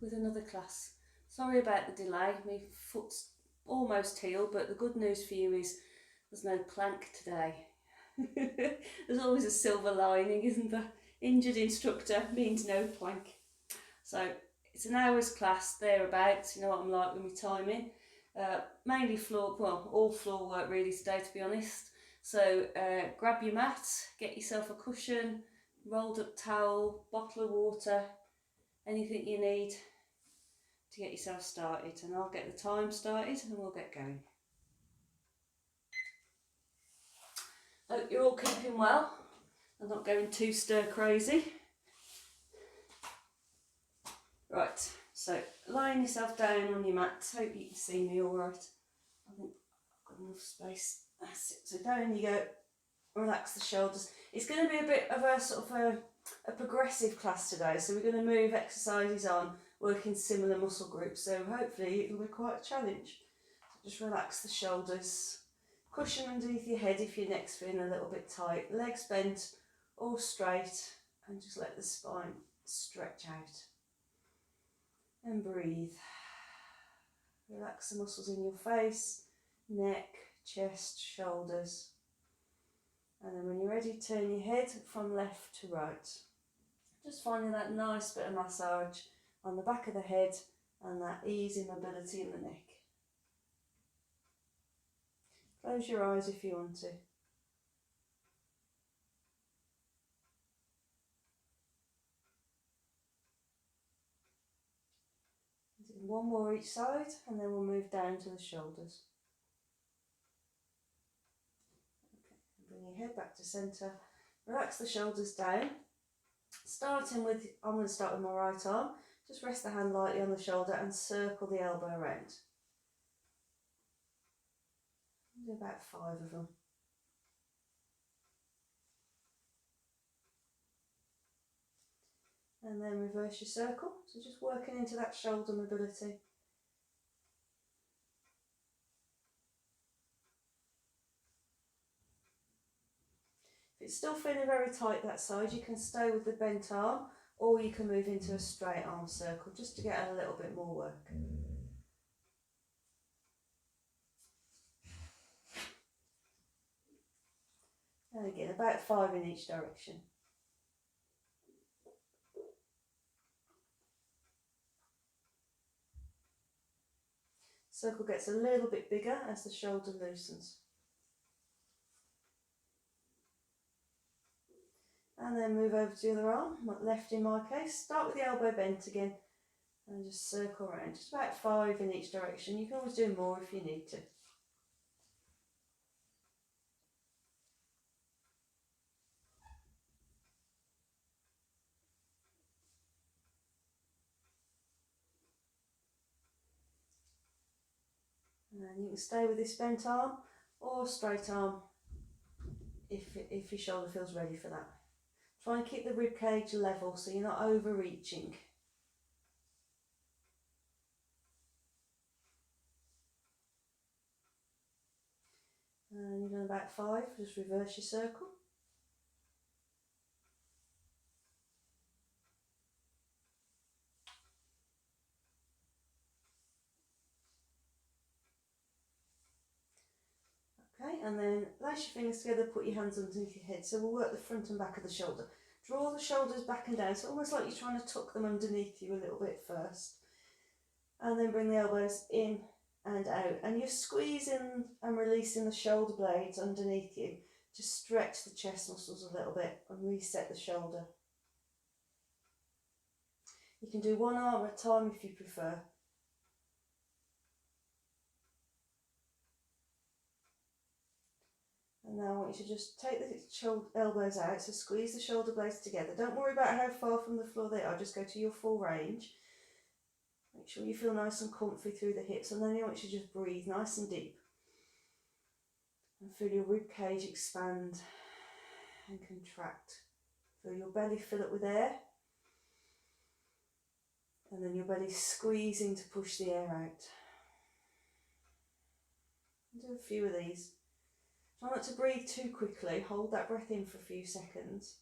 with another class. Sorry about the delay, my foot's almost healed, but the good news for you is there's no plank today. There's always a silver lining, isn't there? Injured instructor means no plank. So it's an hour's class, thereabouts, you know what I'm like with my timing. Mainly floor, well, all floor work really today, to be honest. So grab your mat, get yourself a cushion, rolled up towel, bottle of water, anything you need to get yourself started, and I'll get the time started and we'll get going. Hope you're all keeping well and not going too stir crazy. Right, so lying yourself down on your mat. Hope you can see me all right. I think I've got enough space. That's it. So down you go. Relax the shoulders. It's going to be a bit of a sort of a progressive class today. So we're going to move exercises on, working similar muscle groups. So hopefully it'll be quite a challenge. So just relax the shoulders. Cushion underneath your head if your neck's feeling a little bit tight. Legs bent or straight, and just let the spine stretch out. And breathe. Relax the muscles in your face, neck, chest, shoulders. And then when you're ready, turn your head from left to right. Just finding that nice bit of massage on the back of the head and that easy mobility in the neck. Close your eyes if you want to. One more each side, and then we'll move down to the shoulders. Okay, bring your head back to centre. Relax the shoulders down. Starting with, I'm going to start with my right arm. Just rest the hand lightly on the shoulder and circle the elbow around. Do about 5 of them. And then reverse your circle, so just working into that shoulder mobility. If it's still feeling very tight that side, you can stay with the bent arm, or you can move into a straight arm circle just to get a little bit more work. And again, about 5 in each direction. Circle gets a little bit bigger as the shoulder loosens. And then move over to the other arm, left in my case. Start with the elbow bent again and just circle around. Just about 5 in each direction. You can always do more if you need to. And you can stay with this bent arm or straight arm if your shoulder feels ready for that. Try and keep the rib cage level so you're not overreaching. And you've done about 5, just reverse your circle. Okay, and then lace your fingers together, put your hands underneath your head. So we'll work the front and back of the shoulder. Draw the shoulders back and down, so almost like you're trying to tuck them underneath you a little bit first. And then bring the elbows in and out. And you're squeezing and releasing the shoulder blades underneath you to stretch the chest muscles a little bit and reset the shoulder. You can do one arm at a time if you prefer. And now I want you to just take the elbows out, so squeeze the shoulder blades together. Don't worry about how far from the floor they are, just go to your full range. Make sure you feel nice and comfy through the hips, and then I want you to just breathe nice and deep. And feel your rib cage expand and contract. Feel your belly fill up with air. And then your belly squeezing to push the air out. Do a few of these. Try not to breathe too quickly. Hold that breath in for a few seconds.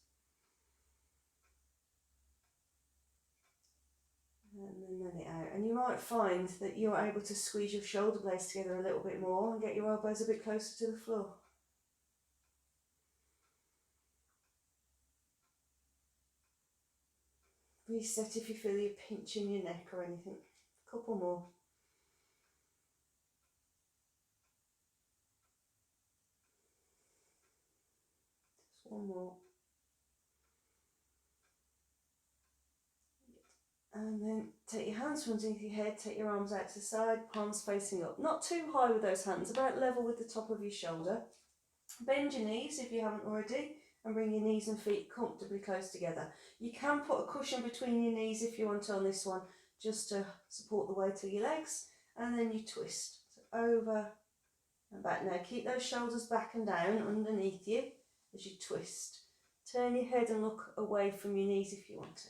and then it out. And you might find that you're able to squeeze your shoulder blades together a little bit more and get your elbows a bit closer to the floor. Reset if you feel you're pinching your neck or anything. A couple more. Just one more. And then take your hands from underneath your head, take your arms out to the side, palms facing up. Not too high with those hands, about level with the top of your shoulder. Bend your knees if you haven't already, and bring your knees and feet comfortably close together. You can put a cushion between your knees if you want to on this one, just to support the weight of your legs, and then you twist. So over and back. Now keep those shoulders back and down underneath you as you twist. Turn your head and look away from your knees if you want to.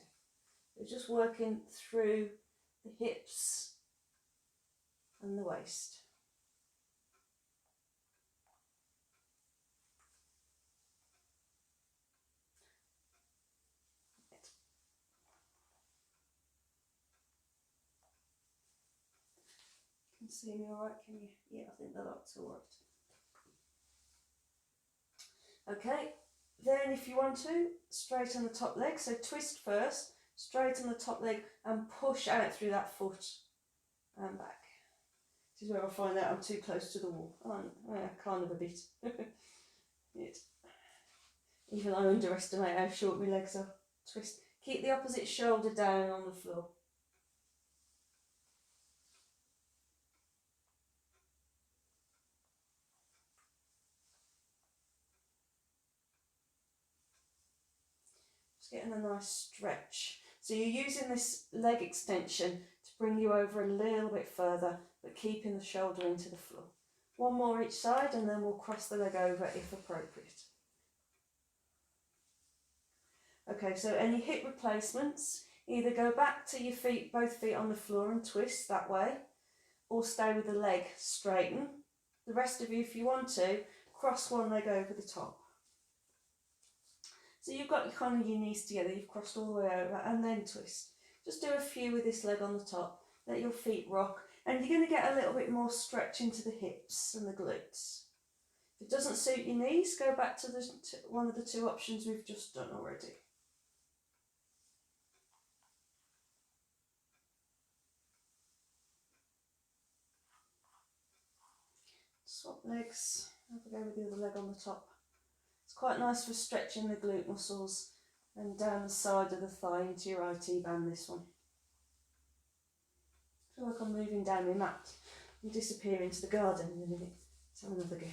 We're just working through the hips and the waist. Can you see me all right? Can you? Yeah, I think the lights all right. Okay, then if you want to, straight on the top leg. So twist first, straight on the top leg, and push out through that foot and back. This is where I find out I'm too close to the wall. Kind of a bit. Even I underestimate how short my legs are. Twist. Keep the opposite shoulder down on the floor. Just getting a nice stretch. So you're using this leg extension to bring you over a little bit further, but keeping the shoulder into the floor. One more each side, and then we'll cross the leg over if appropriate. Okay, so any hip replacements, either go back to your feet, both feet on the floor and twist that way, or stay with the leg straighten. The rest of you, if you want to, cross one leg over the top. So you've got kind of your knees together, you've crossed all the way over, and then twist. Just do a few with this leg on the top, let your feet rock, and you're going to get a little bit more stretch into the hips and the glutes. If it doesn't suit your knees, go back to one of the two options we've just done already. Swap legs, have a go with the other leg on the top. It's quite nice for stretching the glute muscles and down the side of the thigh into your IT band, this one. I feel like I'm moving down my mat and disappear into the garden in a minute. Let's have another go.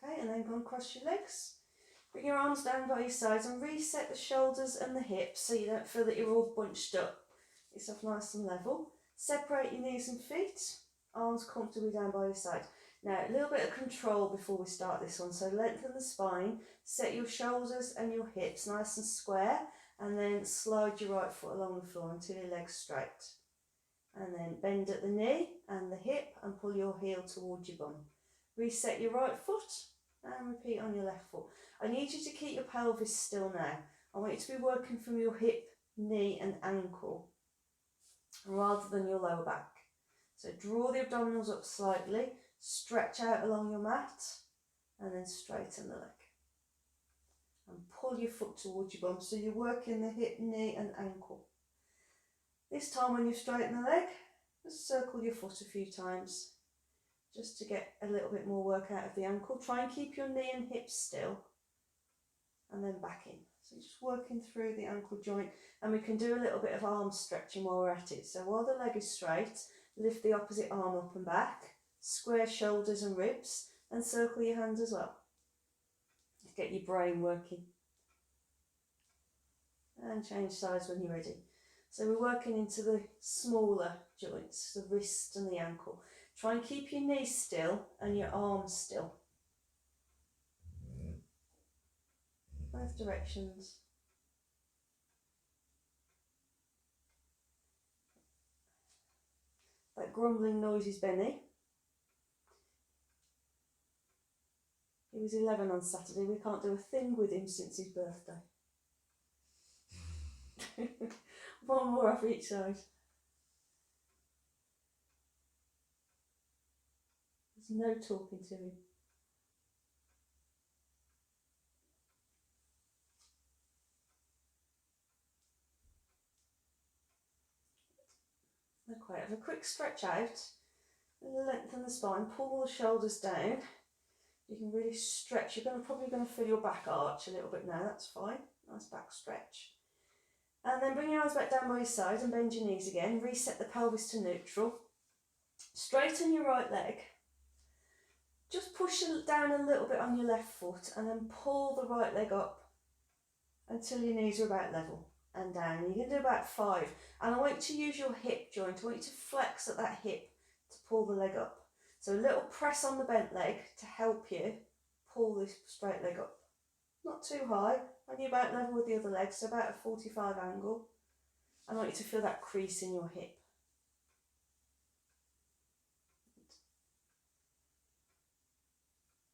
Okay, and then go and cross your legs. Bring your arms down by your sides and reset the shoulders and the hips so you don't feel that you're all bunched up. Get yourself nice and level. Separate your knees and feet, arms comfortably down by your side. Now, a little bit of control before we start this one. So lengthen the spine, set your shoulders and your hips nice and square, and then slide your right foot along the floor until your leg's straight. And then bend at the knee and the hip and pull your heel towards your bum. Reset your right foot and repeat on your left foot. I need you to keep your pelvis still now. I want you to be working from your hip, knee and ankle rather than your lower back. So draw the abdominals up slightly, stretch out along your mat and then straighten the leg. And pull your foot towards your bum so you're working the hip, knee and ankle. This time when you straighten the leg, just circle your foot a few times just to get a little bit more work out of the ankle. Try and keep your knee and hips still and then back in. So just working through the ankle joint, and we can do a little bit of arm stretching while we're at it. So while the leg is straight, lift the opposite arm up and back, square shoulders and ribs, and circle your hands as well. Get your brain working. And change sides when you're ready. So we're working into the smaller joints, the wrist and the ankle. Try and keep your knees still and your arms still. Both directions. That grumbling noises Benny. He was 11 on Saturday. We can't do a thing with him since his birthday. One more off each side. There's no talking to him. Okay, have a quick stretch out, lengthen the spine, pull the shoulders down. You can really stretch. You're probably going to feel your back arch a little bit now, that's fine. Nice back stretch. And then bring your arms back down by your side and bend your knees again. Reset the pelvis to neutral. Straighten your right leg. Just push down a little bit on your left foot and then pull the right leg up until your knees are about level and down. You can do about 5. And I want you to use your hip joint. I want you to flex at that hip to pull the leg up. So a little press on the bent leg to help you pull this straight leg up. Not too high, only about level with the other leg, so about a 45 angle. I want you to feel that crease in your hip.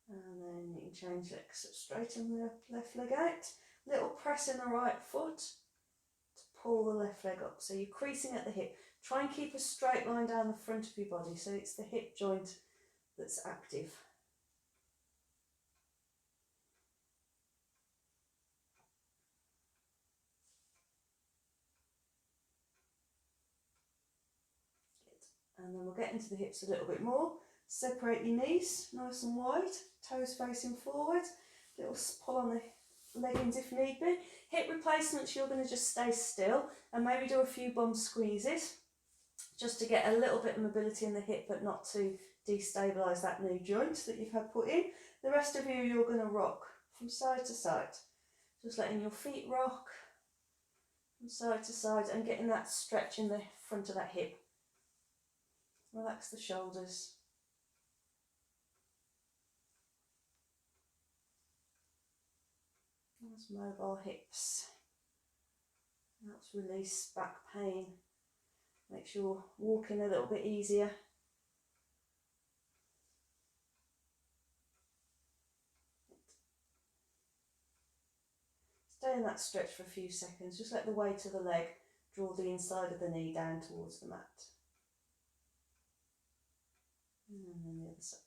And then you can change legs, so straighten the left leg out. Little press in the right foot to pull the left leg up. So you're creasing at the hip. Try and keep a straight line down the front of your body, so it's the hip joint that's active. And then we'll get into the hips a little bit more. Separate your knees nice and wide, toes facing forward. Little pull on the leggings if need be. Hip replacements, you're going to just stay still and maybe do a few bum squeezes just to get a little bit of mobility in the hip but not to destabilise that new joint that you've had put in. The rest of you, you're going to rock from side to side. Just letting your feet rock from side to side and getting that stretch in the front of that hip. Relax the shoulders. Nice mobile hips. Helps release back pain. Makes your walking a little bit easier. Stay in that stretch for a few seconds. Just let the weight of the leg draw the inside of the knee down towards the mat. And then the other side.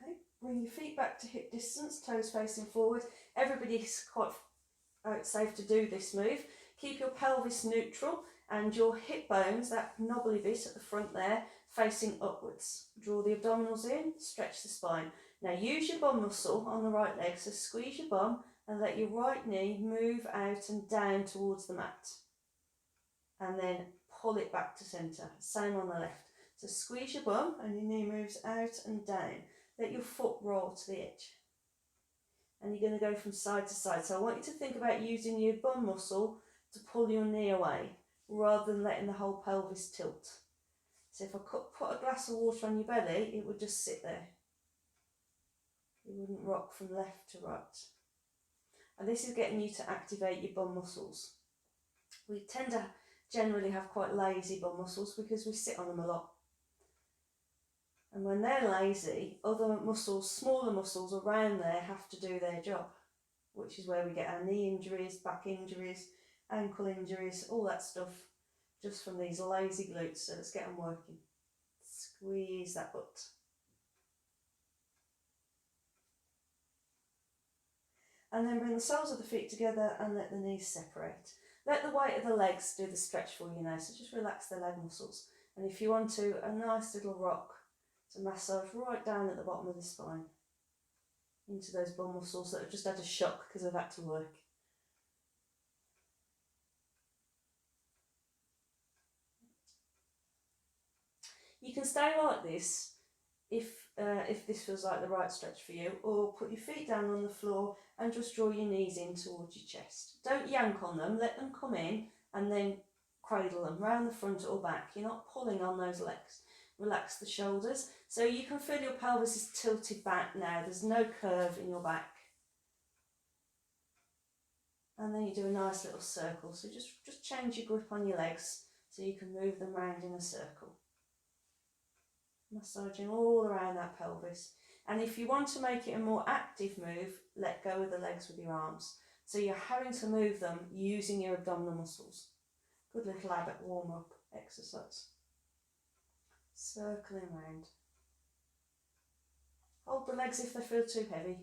Okay, bring your feet back to hip distance, toes facing forward. Everybody's quite safe to do this move. Keep your pelvis neutral and your hip bones, that knobbly bit at the front there, facing upwards. Draw the abdominals in, stretch the spine. Now use your bum muscle on the right leg, so squeeze your bum and let your right knee move out and down towards the mat. And then pull it back to centre. Same on the left. So squeeze your bum and your knee moves out and down. Let your foot roll to the edge. And you're going to go from side to side. So I want you to think about using your bum muscle to pull your knee away rather than letting the whole pelvis tilt. So if I put a glass of water on your belly, it would just sit there. It wouldn't rock from left to right. And this is getting you to activate your bum muscles. We tend to generally have quite lazy bum muscles because we sit on them a lot. And when they're lazy, other muscles, smaller muscles around there have to do their job, which is where we get our knee injuries, back injuries, ankle injuries, all that stuff, just from these lazy glutes. So let's get them working. Squeeze that butt. And then bring the soles of the feet together and let the knees separate. Let the weight of the legs do the stretch for you now, so just relax the leg muscles. And if you want to, a nice little rock to massage right down at the bottom of the spine into those bum muscles that have just had a shock because they've had to work. You can stay like this if this feels like the right stretch for you, or put your feet down on the floor and just draw your knees in towards your chest. Don't yank on them, let them come in and then cradle them round the front or back. You're not pulling on those legs. Relax the shoulders. So you can feel your pelvis is tilted back now. There's no curve in your back. And then you do a nice little circle. So just change your grip on your legs so you can move them round in a circle. Massaging all around that pelvis. And if you want to make it a more active move, let go of the legs with your arms. So you're having to move them using your abdominal muscles. Good little Abbott warm-up exercise. Circling round. Hold the legs if they feel too heavy.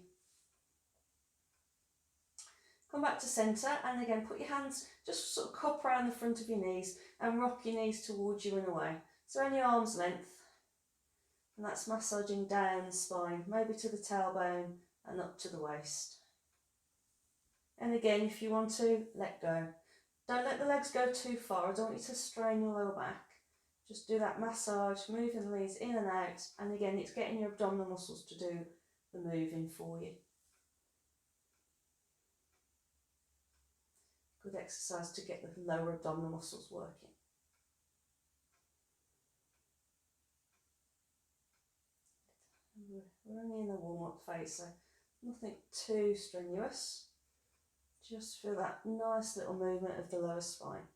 Come back to centre, and again put your hands, just sort of cup around the front of your knees and rock your knees towards you and away. So only arm's length, and that's massaging down the spine, maybe to the tailbone and up to the waist. And again, if you want to, let go. Don't let the legs go too far. I don't want you to strain your lower back. Just do that massage, moving the knees in and out, and again, it's getting your abdominal muscles to do the moving for you. Good exercise to get the lower abdominal muscles working. We're only in the warm-up phase, so nothing too strenuous. Just feel that nice little movement of the lower spine.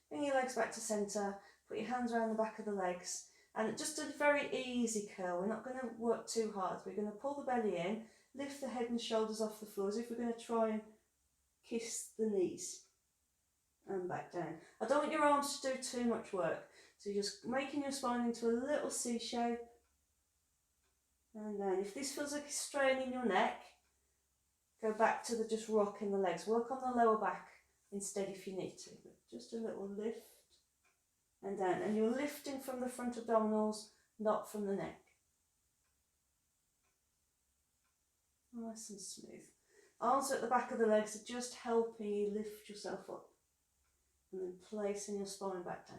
Bring your legs back to centre, put your hands around the back of the legs, and just a very easy curl. We're not going to work too hard. We're going to pull the belly in, lift the head and shoulders off the floor as if we're going to try and kiss the knees, and back down. I don't want your arms to do too much work, so you're just making your spine into a little C shape, and then if this feels like it's straining your neck, go back to the just rocking the legs. Work on the lower back instead if you need to, but just a little lift and down, and you're lifting from the front abdominals, not from the neck. Nice and smooth. Arms at the back of the legs are just helping you lift yourself up, and then placing your spine back down.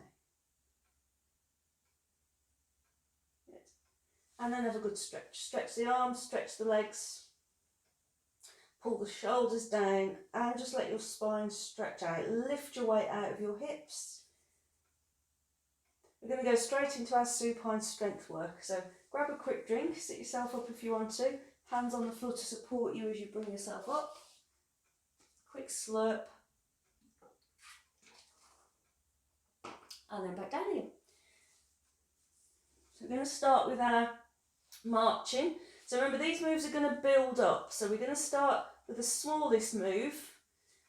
Good. And then have a good stretch. Stretch the arms, stretch the legs, pull the shoulders down, and just let your spine stretch out. Lift your weight out of your hips. We're going to go straight into our supine strength work. So grab a quick drink, sit yourself up if you want to. Hands on the floor to support you as you bring yourself up. Quick slurp. And then back down again. So we're going to start with our marching. So remember, these moves are going to build up. So we're going to start with the smallest move,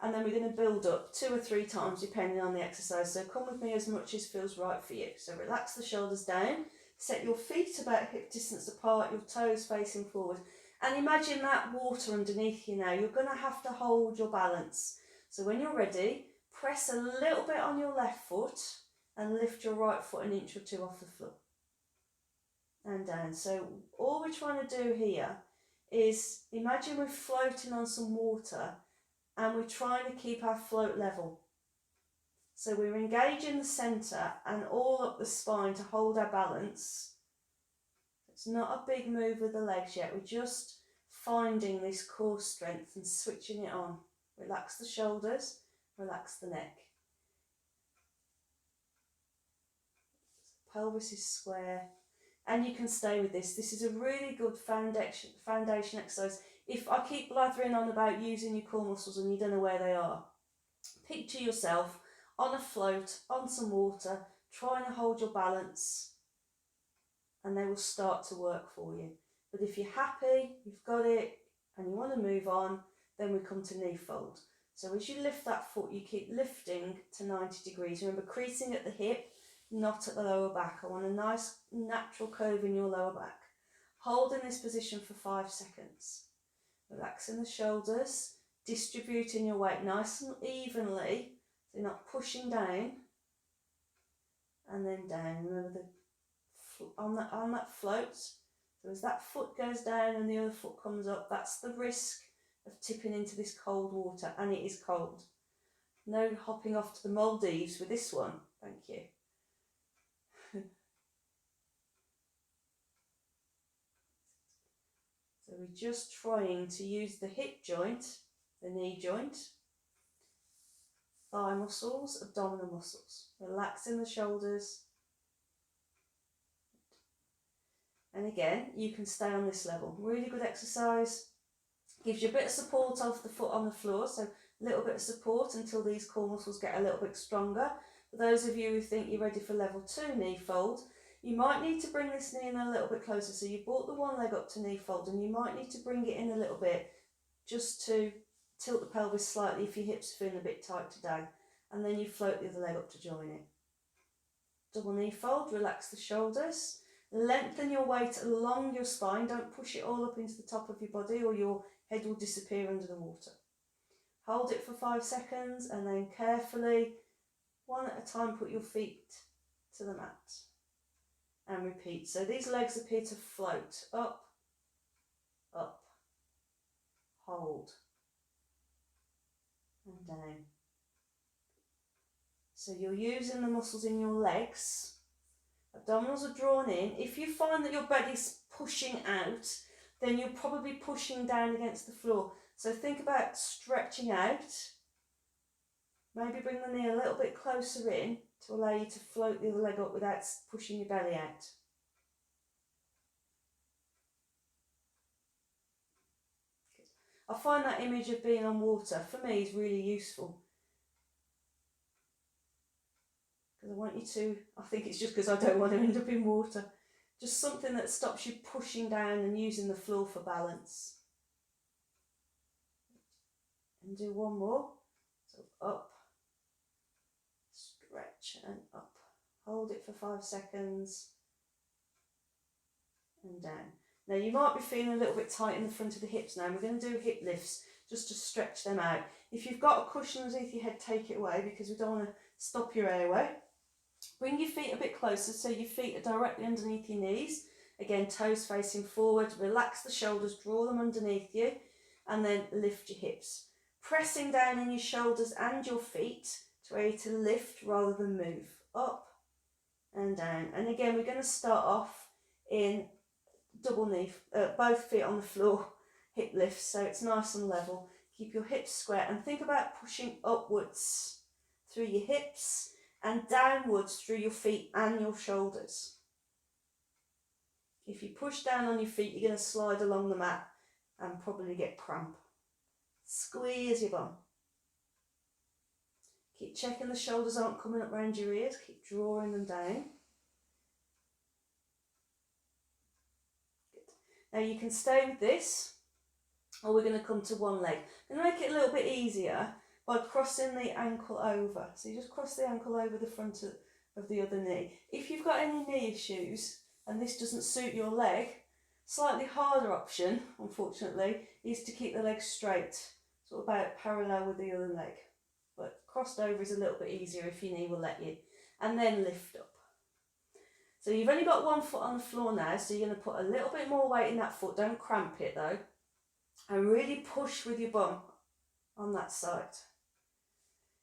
and then we're going to build up 2 or 3 times depending on the exercise. So come with me as much as feels right for you. So relax the shoulders down, set your feet about hip distance apart, your toes facing forward, and imagine that water underneath you now. You're going to have to hold your balance. So when you're ready, press a little bit on your left foot and lift your right foot an inch or 2 off the floor. And down. So all we're trying to do here is imagine we're floating on some water and we're trying to keep our float level. So we're engaging the centre and all up the spine to hold our balance. It's not a big move with the legs yet. We're just finding this core strength and switching it on. Relax the shoulders, relax the neck. Pelvis is square. And you can stay with this. This is a really good foundation exercise. If I keep blathering on about using your core muscles and you don't know where they are, picture yourself on a float, on some water, trying to hold your balance, and they will start to work for you. But if you're happy, you've got it, and you want to move on, then we come to knee fold. So as you lift that foot, you keep lifting to 90 degrees. Remember, creasing at the hip, not at the lower back. I want a nice natural curve in your lower back. Hold in this position for 5 seconds. Relaxing the shoulders, distributing your weight nice and evenly, so you're not pushing down, and then down. Remember on that float. So as that foot goes down and the other foot comes up, that's the risk of tipping into this cold water, and it is cold. No hopping off to the Maldives with this one, thank you. So we're just trying to use the hip joint, the knee joint, thigh muscles, abdominal muscles. Relaxing the shoulders. And again, you can stay on this level. Really good exercise Gives you a bit of support off the foot on the floor, so a little bit of support until these core muscles get a little bit stronger. For those of you who think you're ready for level 2 knee fold, you might need to bring this knee in a little bit closer. So you brought the one leg up to knee fold, and you might need to bring it in a little bit just to tilt the pelvis slightly if your hips are feeling a bit tight today. And then you float the other leg up to join it. Double knee fold, relax the shoulders. Lengthen your weight along your spine. Don't push it all up into the top of your body or your head will disappear under the water. Hold it for 5 seconds and then carefully, one at a time, put your feet to the mat. And repeat. So these legs appear to float up, up, hold, and down. So you're using the muscles in your legs. Abdominals are drawn in. If you find that your body's pushing out, then you're probably pushing down against the floor. So think about stretching out. Maybe bring the knee a little bit closer in to allow you to float the other leg up without pushing your belly out. Good. I find that image of being on water, for me, is really useful. Because I want you to, I think it's just because I don't want to end up in water. Just something that stops you pushing down and using the floor for balance. And do one more. So up, stretch and up. Hold it for 5 seconds and down. Now you might be feeling a little bit tight in the front of the hips now. We're going to do hip lifts just to stretch them out. If you've got a cushion underneath your head, take it away because we don't want to stop your airway. Bring your feet a bit closer so your feet are directly underneath your knees. Again, toes facing forward. Relax the shoulders, draw them underneath you, and then lift your hips. Pressing down in your shoulders and your feet to allow you to lift rather than move. Up and down. And again, we're going to start off in double knee, both feet on the floor, hip lifts, so it's nice and level. Keep your hips square and think about pushing upwards through your hips and downwards through your feet and your shoulders. If you push down on your feet, you're going to slide along the mat and probably get cramp. Squeeze your bum. Keep checking the shoulders aren't coming up around your ears. Keep drawing them down. Good. Now you can stay with this, or we're going to come to one leg. I'm going to make it a little bit easier by crossing the ankle over. So you just cross the ankle over the front of the other knee. If you've got any knee issues and this doesn't suit your leg, slightly harder option, unfortunately, is to keep the leg straight, sort of about parallel with the other leg. But crossed over is a little bit easier if your knee will let you. And then lift up. So you've only got one foot on the floor now, so you're going to put a little bit more weight in that foot. Don't cramp it though. And really push with your bum on that side.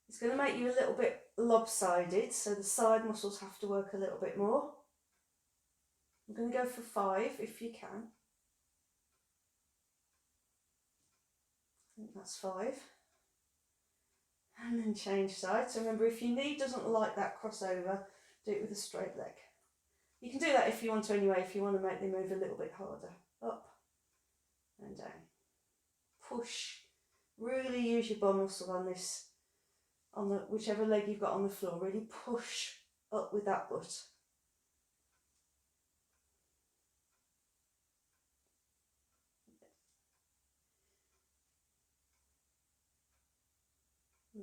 It's going to make you a little bit lopsided, so the side muscles have to work a little bit more. I'm going to go for 5 if you can. I think that's 5. And then change sides. So remember, if your knee doesn't like that crossover, do it with a straight leg. You can do that if you want to anyway, if you want to make the move a little bit harder. Up and down. Push. Really use your bum muscle on this, on the whichever leg you've got on the floor. Really push up with that butt.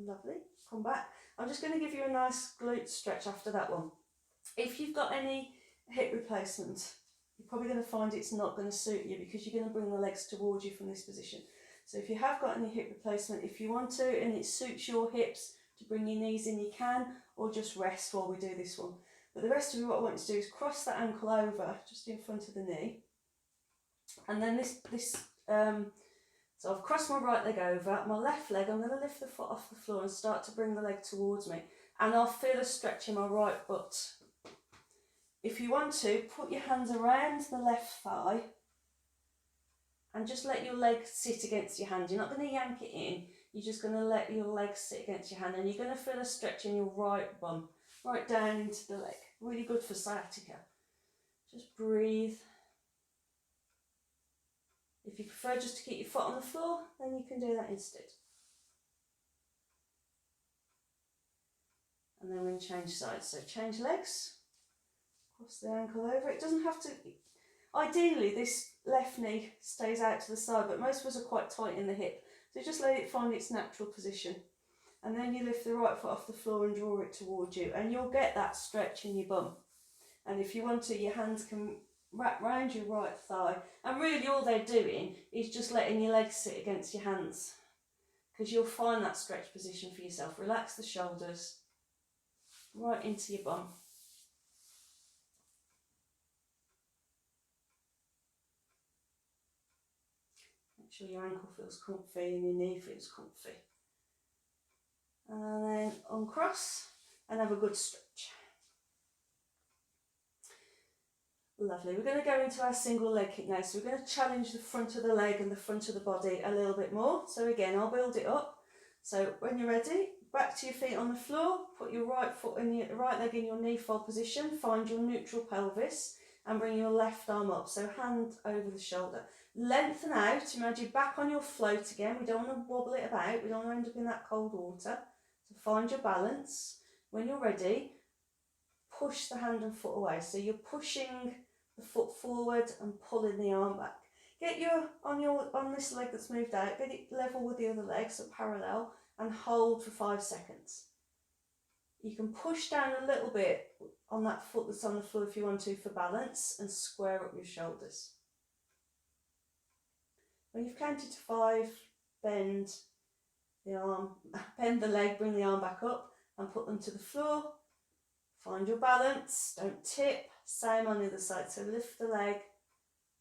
Lovely. Come back. I'm just going to give you a nice glute stretch after that one. If you've got any hip replacement, you're probably going to find it's not going to suit you because you're going to bring the legs towards you from this position. So if you have got any hip replacement, if you want to and it suits your hips to bring your knees in, you can, or just rest while we do this one. But the rest of you, what I want you to do is cross that ankle over just in front of the knee. And then so I've crossed my right leg over, my left leg, I'm going to lift the foot off the floor and start to bring the leg towards me. And I'll feel a stretch in my right butt. If you want to, put your hands around the left thigh and just let your leg sit against your hand. You're not going to yank it in, you're just going to let your leg sit against your hand and you're going to feel a stretch in your right bum, right down into the leg. Really good for sciatica. Just breathe. If you prefer just to keep your foot on the floor, then you can do that instead. And then we're going to change sides. So change legs, cross the ankle over. It doesn't have to, ideally this left knee stays out to the side, but most of us are quite tight in the hip. So just let it find its natural position. And then you lift the right foot off the floor and draw it towards you, and you'll get that stretch in your bum. And if you want to, your hands can wrap round your right thigh, and really all they're doing is just letting your legs sit against your hands, because you'll find that stretch position for yourself. Relax the shoulders right into your bum. Make sure your ankle feels comfy and your knee feels comfy. And then uncross and have a good stretch. Lovely. We're going to go into our single leg kick now. So we're going to challenge the front of the leg and the front of the body a little bit more. So again, I'll build it up. So when you're ready, back to your feet on the floor, put your right foot in your right leg in your knee fold position, find your neutral pelvis and bring your left arm up. So hand over the shoulder. Lengthen out, imagine back on your float again. We don't want to wobble it about, we don't want to end up in that cold water. So find your balance. When you're ready, push the hand and foot away. So you're pushing the foot forward and pulling the arm back. Get on this leg that's moved out, get it level with the other leg, so parallel, and hold for 5 seconds. You can push down a little bit on that foot that's on the floor if you want to for balance, and square up your shoulders. When you've counted to 5, bend the leg, bring the arm back up and put them to the floor. Find your balance, don't tip. Same on the other side, so lift the leg,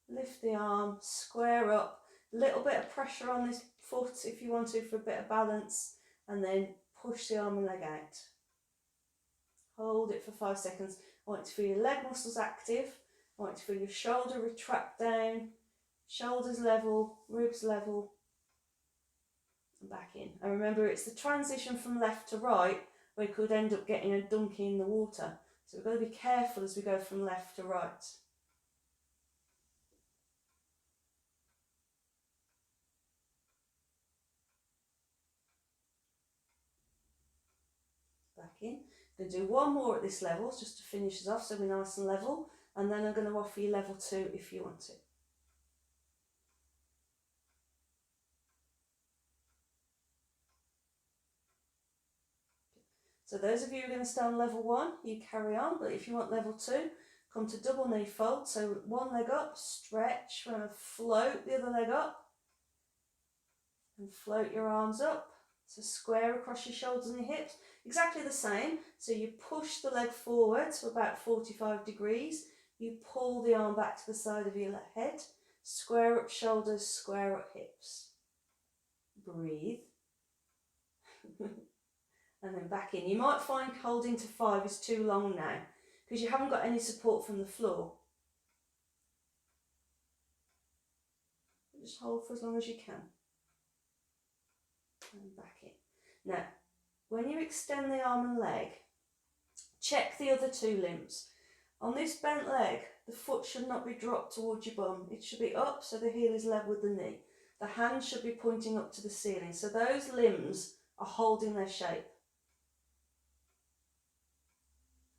lift the arm, square up. A little bit of pressure on this foot if you want to for a bit of balance, and then push the arm and leg out. Hold it for 5 seconds. I want you to feel your leg muscles active. I want you to feel your shoulder retract down, shoulders level, ribs level, and back in. And remember, it's the transition from left to right where you could end up getting a donkey in the water. So we've got to be careful as we go from left to right. Back in. I'm going to do one more at this level just to finish us off so we're nice and level, and then I'm going to offer you level 2 if you want it. So those of you who are going to stay on level 1, you carry on, but if you want level 2, come to double knee fold. So one leg up, stretch, we're going to float the other leg up and float your arms up. So square across your shoulders and your hips, exactly the same. So you push the leg forward to about 45 degrees. You pull the arm back to the side of your head, square up shoulders, square up hips. Breathe. And then back in. You might find holding to 5 is too long now because you haven't got any support from the floor. Just hold for as long as you can. And back in. Now, when you extend the arm and leg, check the other 2 limbs. On this bent leg, the foot should not be dropped towards your bum. It should be up so the heel is level with the knee. The hand should be pointing up to the ceiling. So those limbs are holding their shape.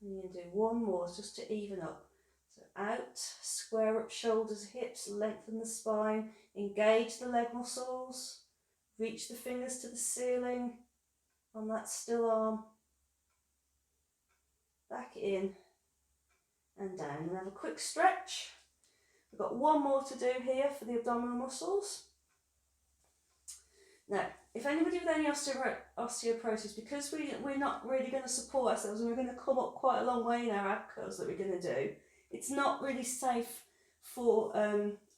And you're going to do one more just to even up. So out, square up shoulders, hips, lengthen the spine, engage the leg muscles, reach the fingers to the ceiling on that still arm. Back in and down, and have a quick stretch. We've got one more to do here for the abdominal muscles. Now, if anybody with any osteoporosis, because we're not really going to support ourselves and we're going to come up quite a long way in our ab curls that we're going to do, it's not really safe for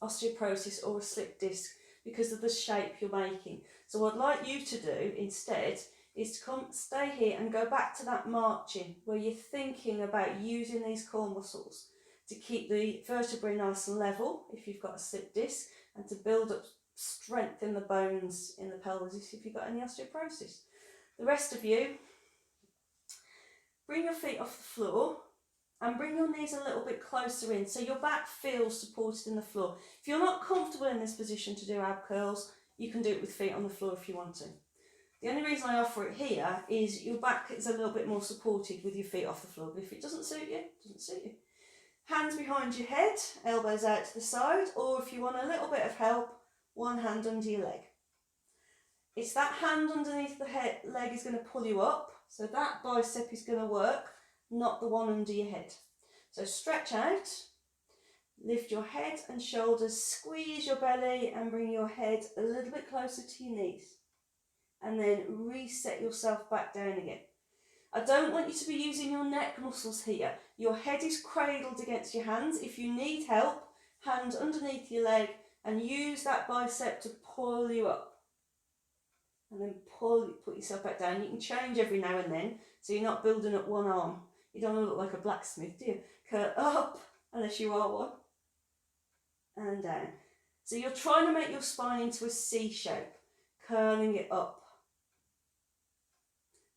osteoporosis or a slip disc because of the shape you're making. So what I'd like you to do instead is to stay here and go back to that marching where you're thinking about using these core muscles to keep the vertebrae nice and level if you've got a slip disc, and to build up strength in the bones in the pelvis if you've got any osteoporosis. The rest of you, bring your feet off the floor and bring your knees a little bit closer in so your back feels supported in the floor. If you're not comfortable in this position to do ab curls, you can do it with feet on the floor if you want to. The only reason I offer it here is your back is a little bit more supported with your feet off the floor, but if it doesn't suit you, it doesn't suit you. Hands behind your head, elbows out to the side, or if you want a little bit of help, one hand under your leg. It's that hand underneath the leg is going to pull you up, so that bicep is going to work, not the one under your head. So stretch out, lift your head and shoulders, squeeze your belly and bring your head a little bit closer to your knees. And then reset yourself back down again. I don't want you to be using your neck muscles here. Your head is cradled against your hands. If you need help, hand underneath your leg and use that bicep to pull you up. And then put yourself back down. You can change every now and then, so you're not building up one arm. You don't want to look like a blacksmith, do you? Curl up, unless you are one. And down. So you're trying to make your spine into a C shape, curling it up.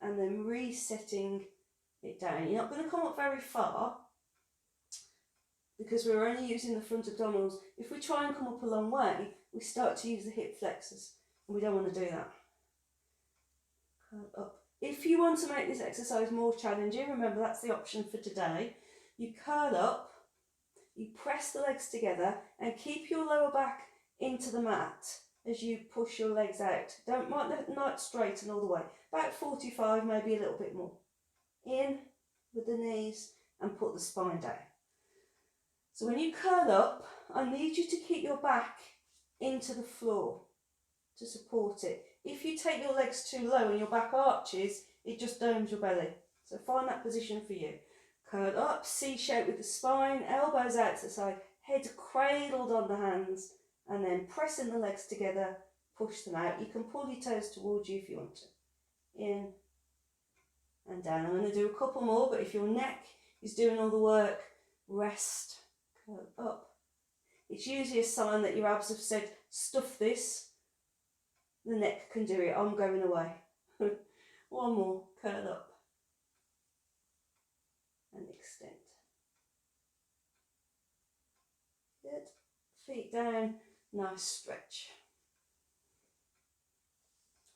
And then resetting it down. You're not going to come up very far because we're only using the front abdominals. If we try and come up a long way, we start to use the hip flexors, and we don't want to do that. Curl up. If you want to make this exercise more challenging, remember that's the option for today. You curl up, you press the legs together and keep your lower back into the mat as you push your legs out. Not straighten all the way. About 45, maybe a little bit more. In with the knees and put the spine down. So when you curl up, I need you to keep your back into the floor to support it. If you take your legs too low and your back arches, it just domes your belly. So find that position for you. Curl up, C shape with the spine, elbows out to the side, head cradled on the hands, and then pressing the legs together, push them out. You can pull your toes towards you if you want to. In and down. I'm going to do a couple more, but if your neck is doing all the work, rest, curl up. It's usually a sign that your abs have said, stuff this. The neck can do it. I'm going away. One more, curl up and extend. Good. Feet down, nice stretch.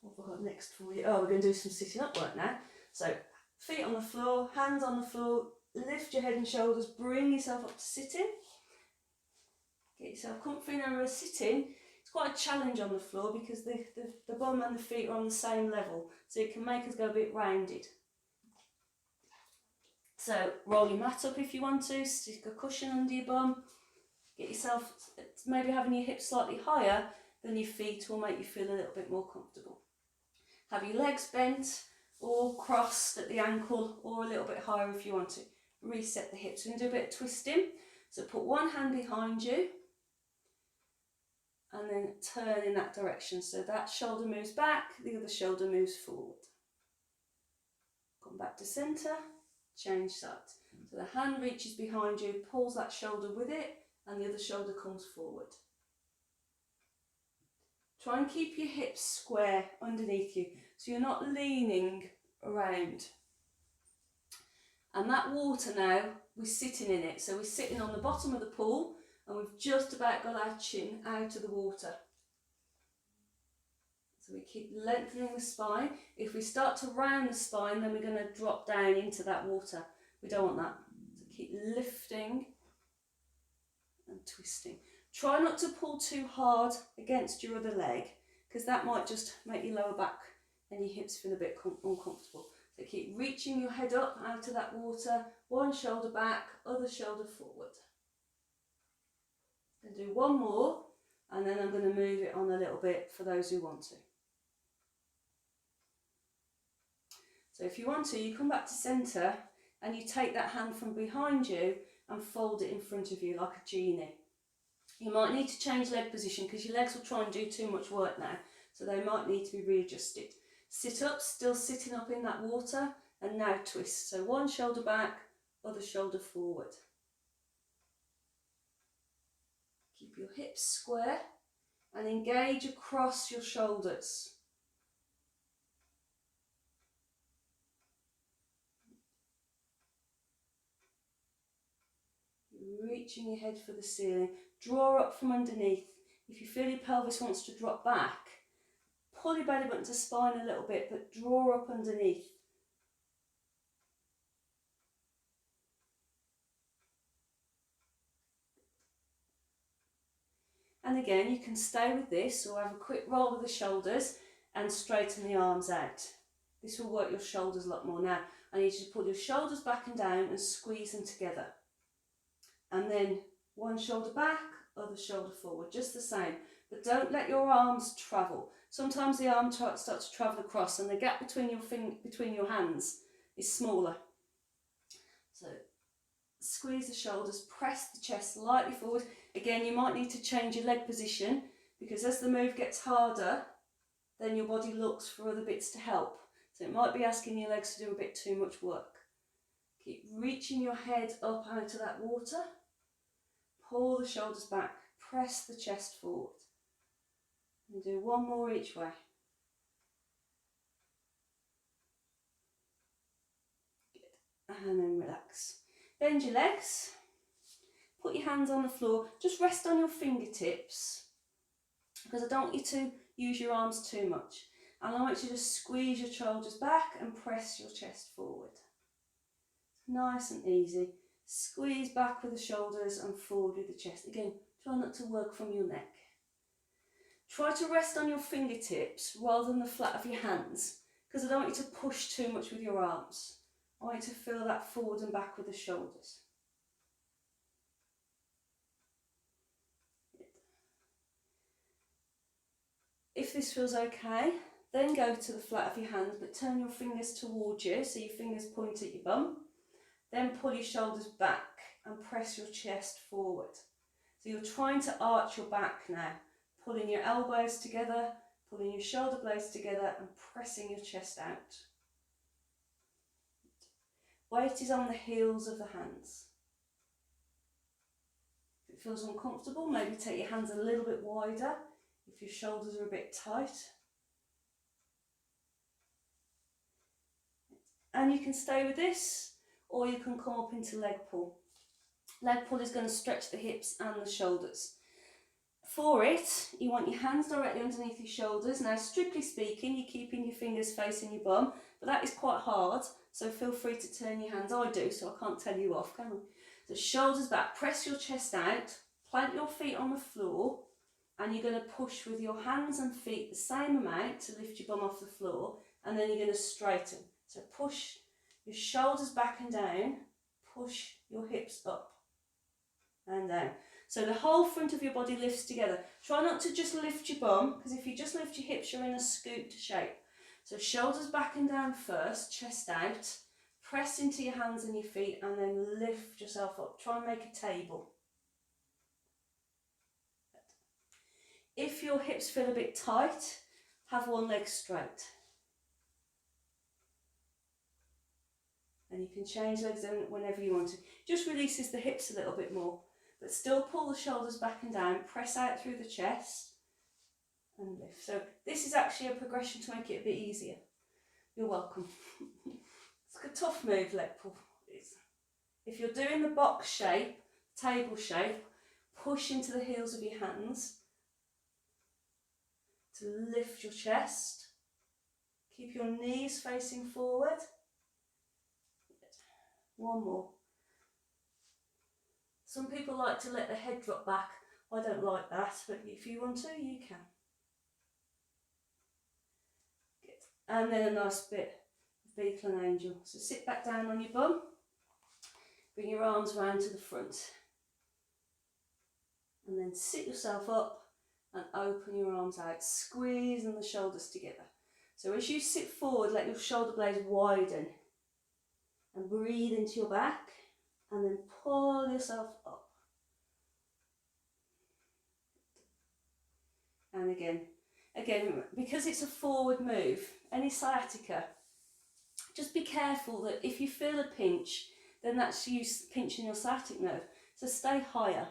What have I got next for you? Oh, we're going to do some sitting up work now. So feet on the floor, hands on the floor, lift your head and shoulders, bring yourself up to sitting. Get yourself comfy. Now we're sitting. It's quite a challenge on the floor because the bum and the feet are on the same level, so it can make us go a bit rounded. So roll your mat up if you want to, stick a cushion under your bum, get yourself, maybe having your hips slightly higher than your feet will make you feel a little bit more comfortable. Have your legs bent or crossed at the ankle or a little bit higher if you want to. Reset the hips. We're going to do a bit of twisting. So put one hand behind you and then turn in that direction. So that shoulder moves back, the other shoulder moves forward. Come back to centre, change sides. So the hand reaches behind you, pulls that shoulder with it, and the other shoulder comes forward. Try and keep your hips square underneath you, so you're not leaning around. And that water now, we're sitting in it. So we're sitting on the bottom of the pool, and we've just about got our chin out of the water. So we keep lengthening the spine. If we start to round the spine, then we're going to drop down into that water. We don't want that. So keep lifting and twisting. Try not to pull too hard against your other leg, because that might just make your lower back and your hips feel a bit uncomfortable. So keep reaching your head up out of that water, one shoulder back, other shoulder forward. Then do one more, and then I'm going to move it on a little bit for those who want to. So if you want to, you come back to centre and you take that hand from behind you and fold it in front of you like a genie. You might need to change leg position because your legs will try and do too much work now, so they might need to be readjusted. Sit up, still sitting up in that water, and now twist. So one shoulder back, other shoulder forward. Keep your hips square and engage across your shoulders. reaching your head for the ceiling. Draw up from underneath. If you feel your pelvis wants to drop back, pull your belly button to spine a little bit, but draw up underneath. And again, you can stay with this or have a quick roll with the shoulders and straighten the arms out. This will work your shoulders a lot more. Now, I need you to pull your shoulders back and down and squeeze them together. And then one shoulder back, other shoulder forward, just the same. But don't let your arms travel. Sometimes the arm starts to travel across and the gap between your hands is smaller. So squeeze the shoulders, press the chest slightly forward. Again, you might need to change your leg position because as the move gets harder, then your body looks for other bits to help. So it might be asking your legs to do a bit too much work. Keep reaching your head up out of that water. Pull the shoulders back, press the chest forward. And do one more each way. Good. And then relax. Bend your legs. Put your hands on the floor. Just rest on your fingertips because I don't want you to use your arms too much. And I want you to squeeze your shoulders back and press your chest forward. Nice and easy. Squeeze back with the shoulders and forward with the chest. Again, try not to work from your neck. Try to rest on your fingertips rather than the flat of your hands because I don't want you to push too much with your arms. I want you to feel that forward and back with the shoulders. If this feels okay, then go to the flat of your hands, but turn your fingers towards you, so your fingers point at your bum. Then pull your shoulders back and press your chest forward. So you're trying to arch your back now, pulling your elbows together, pulling your shoulder blades together and pressing your chest out. Weight is on the heels of the hands. If it feels uncomfortable, maybe take your hands a little bit wider if your shoulders are a bit tight. And you can stay with this, or you can come up into leg pull. Leg pull is going to stretch the hips and the shoulders. For it, you want your hands directly underneath your shoulders. Now, strictly speaking, you're keeping your fingers facing your bum, but that is quite hard, so feel free to turn your hands. I do, so I can't tell you off, can I? So shoulders back, press your chest out, plant your feet on the floor, and you're going to push with your hands and feet the same amount to lift your bum off the floor, and then you're going to straighten. So push your shoulders back and down, push your hips up and down. So the whole front of your body lifts together. Try not to just lift your bum, because if you just lift your hips, you're in a scooped shape. So shoulders back and down first, chest out, press into your hands and your feet, and then lift yourself up. Try and make a table. If your hips feel a bit tight, have one leg straight. And you can change legs whenever you want to. Just releases the hips a little bit more. But still pull the shoulders back and down, press out through the chest and lift. So this is actually a progression to make it a bit easier. You're welcome. It's a tough move, leg pull. If you're doing the box shape, table shape, push into the heels of your hands to lift your chest. Keep your knees facing forward. One more. Some people like to let the head drop back. I don't like that, but if you want to, you can. Good. And then a nice bit of beetle and angel. So sit back down on your bum. Bring your arms round to the front. And then sit yourself up and open your arms out, squeezing the shoulders together. So as you sit forward, let your shoulder blades widen and breathe into your back. And then pull yourself up. And again, because it's a forward move, any sciatica, just be careful that if you feel a pinch, then that's you pinching your sciatic nerve. So stay higher.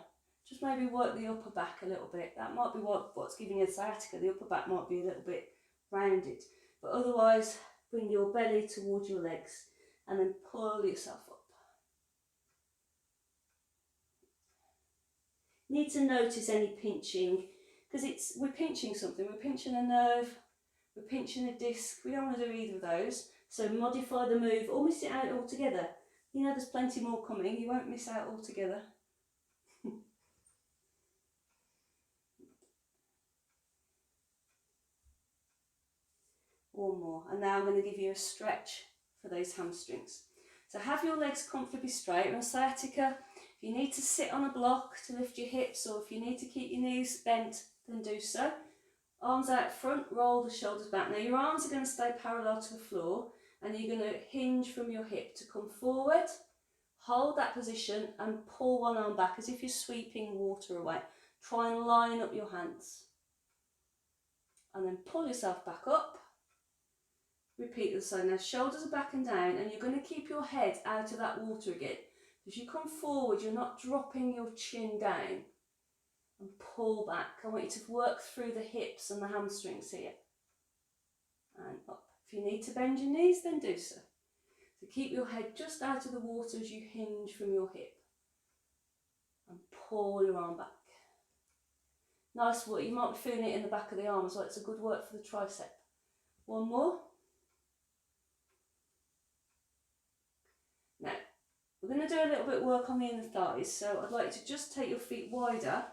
Just maybe work the upper back a little bit. That might be what's giving you the sciatica. The upper back might be a little bit rounded. But otherwise, bring your belly towards your legs and then pull yourself up. You need to notice any pinching, because we're pinching something. We're pinching a nerve, we're pinching a disc. We don't want to do either of those. So modify the move or miss it out altogether. You know there's plenty more coming. You won't miss out altogether. One more, and now I'm going to give you a stretch for those hamstrings. So have your legs comfortably straight. On sciatica, if you need to sit on a block to lift your hips, or if you need to keep your knees bent, then do so. Arms out front, roll the shoulders back. Now your arms are going to stay parallel to the floor, and you're going to hinge from your hip to come forward. Hold that position and pull one arm back as if you're sweeping water away. Try and line up your hands. And then pull yourself back up. Repeat the same. Now shoulders are back and down, and you're going to keep your head out of that water again. As you come forward, you're not dropping your chin down. And pull back. I want you to work through the hips and the hamstrings here. And up. If you need to bend your knees, then do so. So keep your head just out of the water as you hinge from your hip. And pull your arm back. Nice work. You might be feeling it in the back of the arm as well. It's a good work for the tricep. One more. Now, we're going to do a little bit of work on the inner thighs. So I'd like you to just take your feet wider.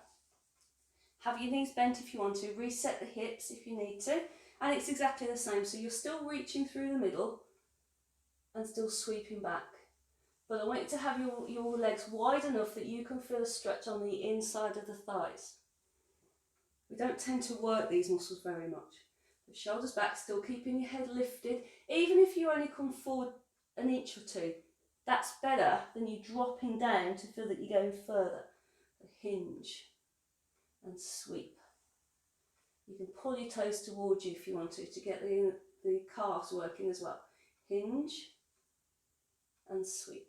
Have your knees bent if you want to. Reset the hips if you need to. And it's exactly the same. So you're still reaching through the middle and still sweeping back. But I want you to have your legs wide enough that you can feel a stretch on the inside of the thighs. We don't tend to work these muscles very much. The shoulders back, still keeping your head lifted. Even if you only come forward an inch or two, that's better than you dropping down to feel that you're going further. So hinge and sweep. You can pull your toes towards you if you want to get the calves working as well. Hinge and sweep.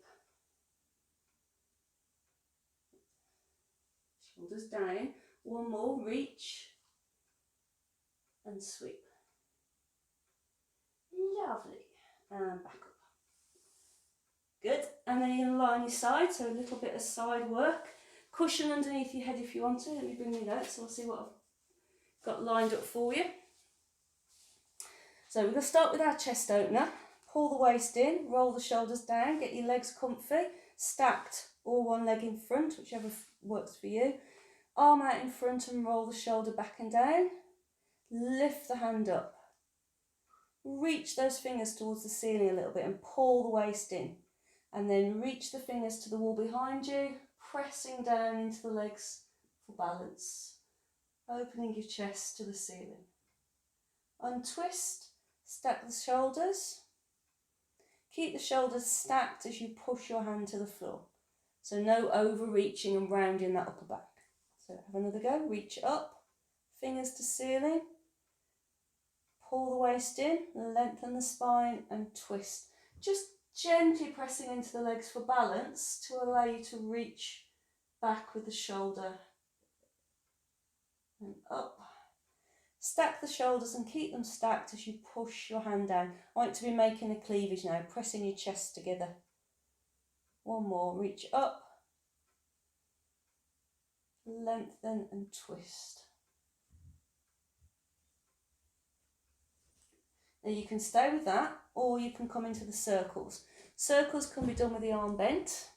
Shoulders down. One more, reach and sweep. Lovely. And back up. Good. And then you're going to lie on your side, so a little bit of side work. Cushion underneath your head if you want to. Let me bring my notes so I'll see what I've got lined up for you. So we're going to start with our chest opener. Pull the waist in, roll the shoulders down, get your legs comfy, stacked or one leg in front, whichever works for you. Arm out in front and roll the shoulder back and down. Lift the hand up. Reach those fingers towards the ceiling a little bit and pull the waist in. And then reach the fingers to the wall behind you, pressing down into the legs for balance. Opening your chest to the ceiling. Untwist, stack the shoulders. Keep the shoulders stacked as you push your hand to the floor. So no overreaching and rounding that upper back. So have another go, reach up, fingers to ceiling, pull the waist in, lengthen the spine and twist. Just gently pressing into the legs for balance to allow you to reach back with the shoulder and up. Stack the shoulders and keep them stacked as you push your hand down. I want you to be making a cleavage now, pressing your chest together. One more, reach up. Lengthen and twist. Now you can stay with that, or you can come into the circles. Circles can be done with the arm bent,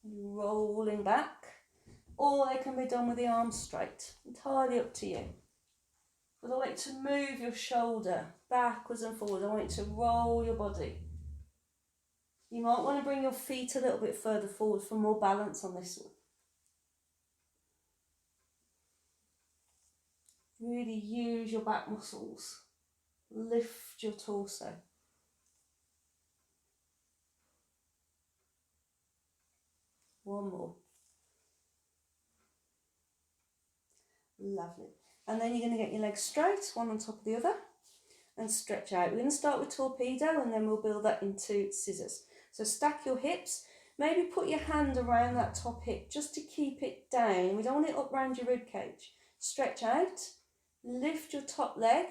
rolling back, or they can be done with the arm straight. Entirely up to you. But I want you to move your shoulder backwards and forwards. I want you to roll your body. You might want to bring your feet a little bit further forward for more balance on this one. Really use your back muscles. Lift your torso. One more. Lovely. And then you're going to get your legs straight, one on top of the other, and stretch out. We're going to start with torpedo and then we'll build that into scissors. So stack your hips. Maybe put your hand around that top hip just to keep it down. We don't want it up around your rib cage. Stretch out. Lift your top leg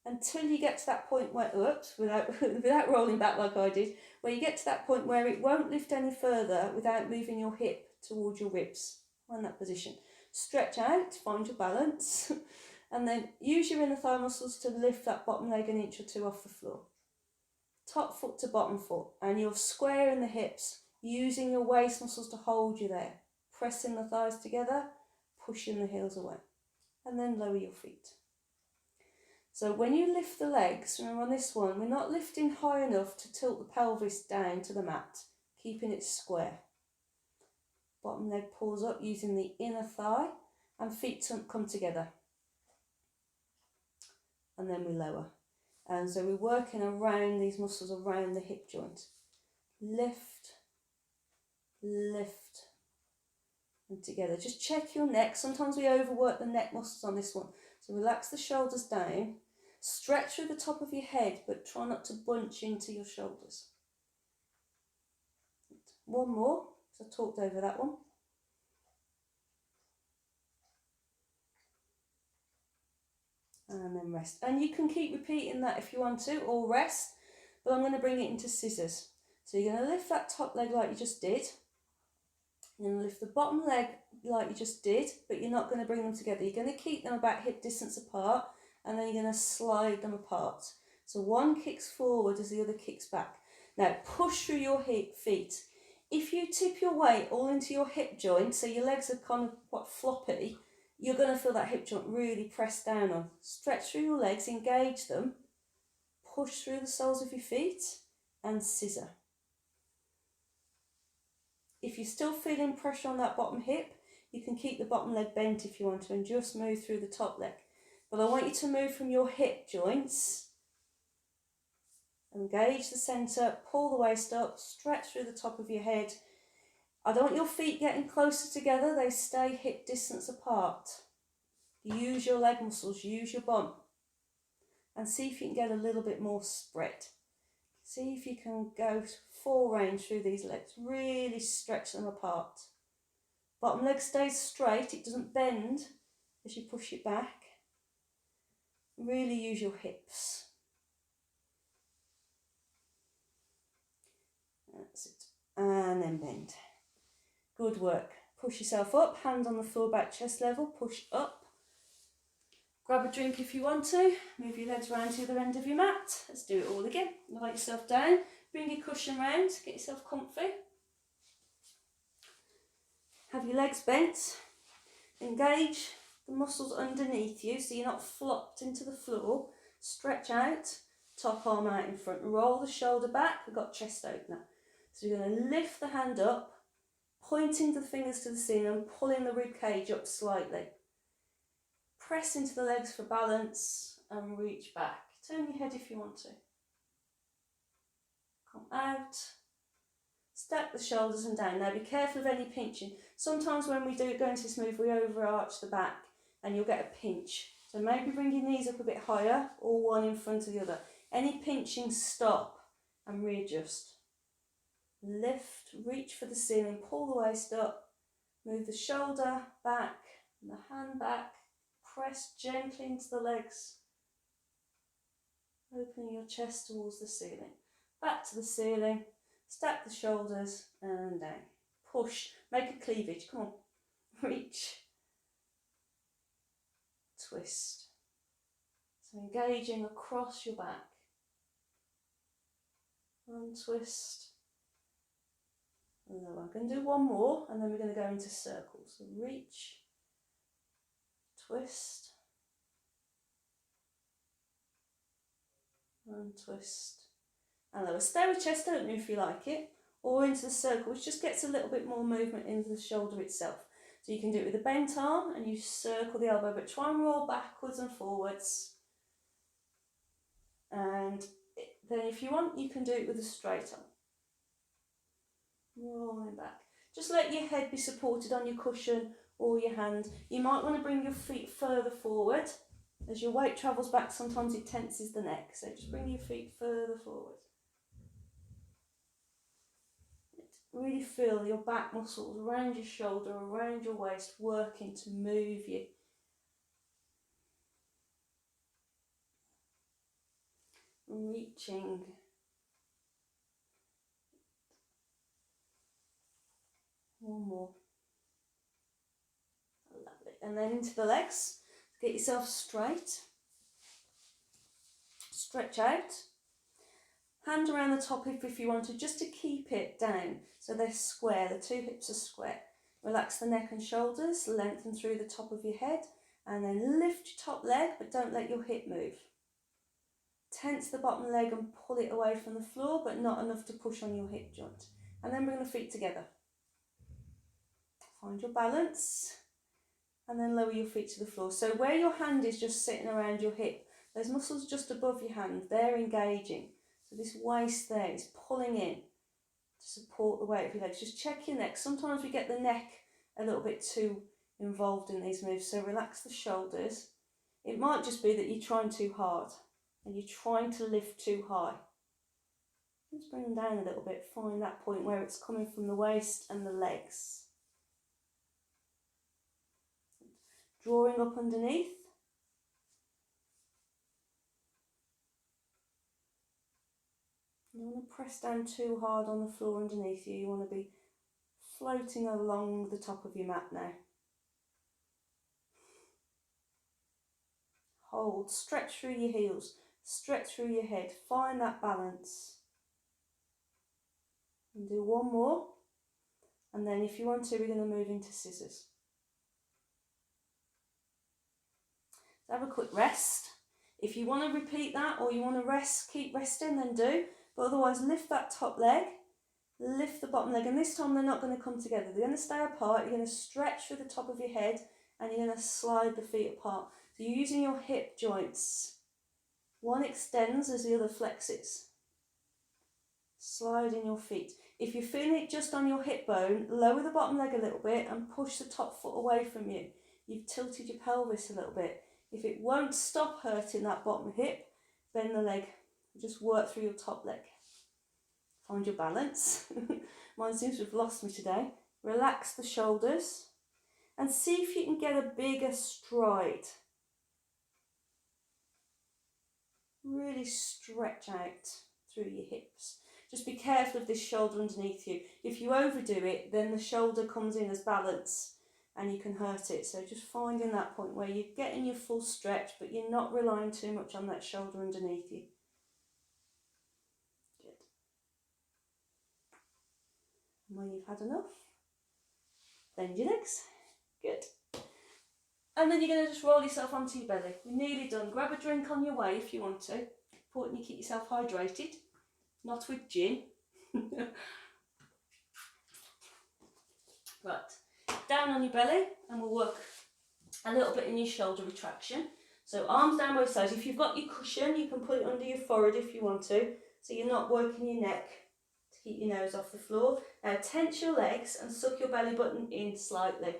until you get to that point where, without rolling back like I did, where you get to that point where it won't lift any further without moving your hip towards your ribs. Find that position. Stretch out, find your balance, and then use your inner thigh muscles to lift that bottom leg an inch or two off the floor. Top foot to bottom foot, and you're squaring the hips, using your waist muscles to hold you there. Pressing the thighs together, pushing the heels away, and then lower your feet. So when you lift the legs, remember on this one, we're not lifting high enough to tilt the pelvis down to the mat, keeping it square. Bottom leg pulls up using the inner thigh, and feet come together. And then we lower. And so we're working around these muscles around the hip joint. Lift, lift, and together. Just check your neck. Sometimes we overwork the neck muscles on this one. So relax the shoulders down. Stretch through the top of your head, but try not to bunch into your shoulders. One more, so I talked over that one. And then rest. And you can keep repeating that if you want to, or rest, but I'm going to bring it into scissors. So you're going to lift that top leg like you just did. You're going to lift the bottom leg like you just did, but you're not going to bring them together. You're going to keep them about hip distance apart, and then you're going to slide them apart. So one kicks forward as the other kicks back. Now push through your feet. If you tip your weight all into your hip joint, so your legs are kind of quite floppy, you're going to feel that hip joint really pressed down on. Stretch through your legs, engage them, push through the soles of your feet, and scissor. If you're still feeling pressure on that bottom hip, you can keep the bottom leg bent if you want to and just move through the top leg. But I want you to move from your hip joints, engage the centre, pull the waist up, stretch through the top of your head. I don't want your feet getting closer together, they stay hip distance apart. Use your leg muscles, use your bump, and see if you can get a little bit more spread. See if you can go full range through these legs, really stretch them apart. Bottom leg stays straight, it doesn't bend as you push it back. Really use your hips. That's it. And then bend. Good work. Push yourself up, hands on the floor, back chest level, push up. Grab a drink if you want to. Move your legs around to the end of your mat. Let's do it all again. Lie yourself down. Bring your cushion round. Get yourself comfy. Have your legs bent. Engage the muscles underneath you so you're not flopped into the floor. Stretch out. Top arm out in front. Roll the shoulder back. We've got chest opener. So you're going to lift the hand up, pointing the fingers to the ceiling, pulling the rib cage up slightly. Press into the legs for balance and reach back. Turn your head if you want to. Come out. Stack the shoulders and down. Now be careful of any pinching. Sometimes when we go into this move, we overarch the back and you'll get a pinch. So maybe bring your knees up a bit higher or one in front of the other. Any pinching, stop and readjust. Lift, reach for the ceiling, pull the waist up, move the shoulder back and the hand back. Press gently into the legs, opening your chest towards the ceiling. Back to the ceiling, stack the shoulders and down. Push, make a cleavage, come on. Reach, twist. So engaging across your back. Untwist. Lower. I'm going to do one more and then we're going to go into circles. So reach. Twist and twist and lower. Stay with chest opening if you like it, or into the circle, which just gets a little bit more movement into the shoulder itself. So you can do it with a bent arm and you circle the elbow, but try and roll backwards and forwards. And then if you want, you can do it with a straight arm. Rolling back. Just let your head be supported on your cushion or your hand. You might want to bring your feet further forward. As your weight travels back, sometimes it tenses the neck. So just bring your feet further forward. Really feel your back muscles around your shoulder, around your waist, working to move you. Reaching. One more. and then into the legs. Get yourself straight. Stretch out. Hand around the top hip if you want to, just to keep it down so they're square, the two hips are square. Relax the neck and shoulders, lengthen through the top of your head, and then lift your top leg, but don't let your hip move. Tense the bottom leg and pull it away from the floor, but not enough to push on your hip joint. And then bring the feet together. Find your balance, and then lower your feet to the floor. So where your hand is just sitting around your hip, those muscles just above your hand, they're engaging. So this waist there is pulling in to support the weight of your legs. Just check your neck. Sometimes we get the neck a little bit too involved in these moves, so relax the shoulders. It might just be that you're trying too hard and you're trying to lift too high. Just bring them down a little bit. Find that point where it's coming from the waist and the legs. Drawing up underneath. You don't want to press down too hard on the floor underneath you. You want to be floating along the top of your mat now. Hold, stretch through your heels, stretch through your head. Find that balance. And do one more. And then if you want to, we're going to move into scissors. So have a quick rest. If you want to repeat that or you want to rest, keep resting, then do. But otherwise, lift that top leg, lift the bottom leg, and this time they're not going to come together. They're going to stay apart. You're going to stretch through the top of your head, and you're going to slide the feet apart. So you're using your hip joints. One extends as the other flexes. Slide in your feet. If you're feeling it just on your hip bone, lower the bottom leg a little bit and push the top foot away from you. You've tilted your pelvis a little bit. If it won't stop hurting that bottom hip, bend the leg. Just work through your top leg. Find your balance. Mine seems to have lost me today. Relax the shoulders and see if you can get a bigger stride. Really stretch out through your hips. Just be careful of this shoulder underneath you. If you overdo it, then the shoulder comes in as balance and you can hurt it. So just finding that point where you're getting your full stretch, but you're not relying too much on that shoulder underneath you. When you've had enough, bend your legs. Good. And then you're going to just roll yourself onto your belly. We're nearly done. Grab a drink on your way if you want to. Important you keep yourself hydrated, not with gin. Right, down on your belly, and we'll work a little bit in your shoulder retraction. So arms down both sides. If you've got your cushion, you can put it under your forehead if you want to, so you're not working your neck. Keep your nose off the floor. Now tense your legs and suck your belly button in slightly.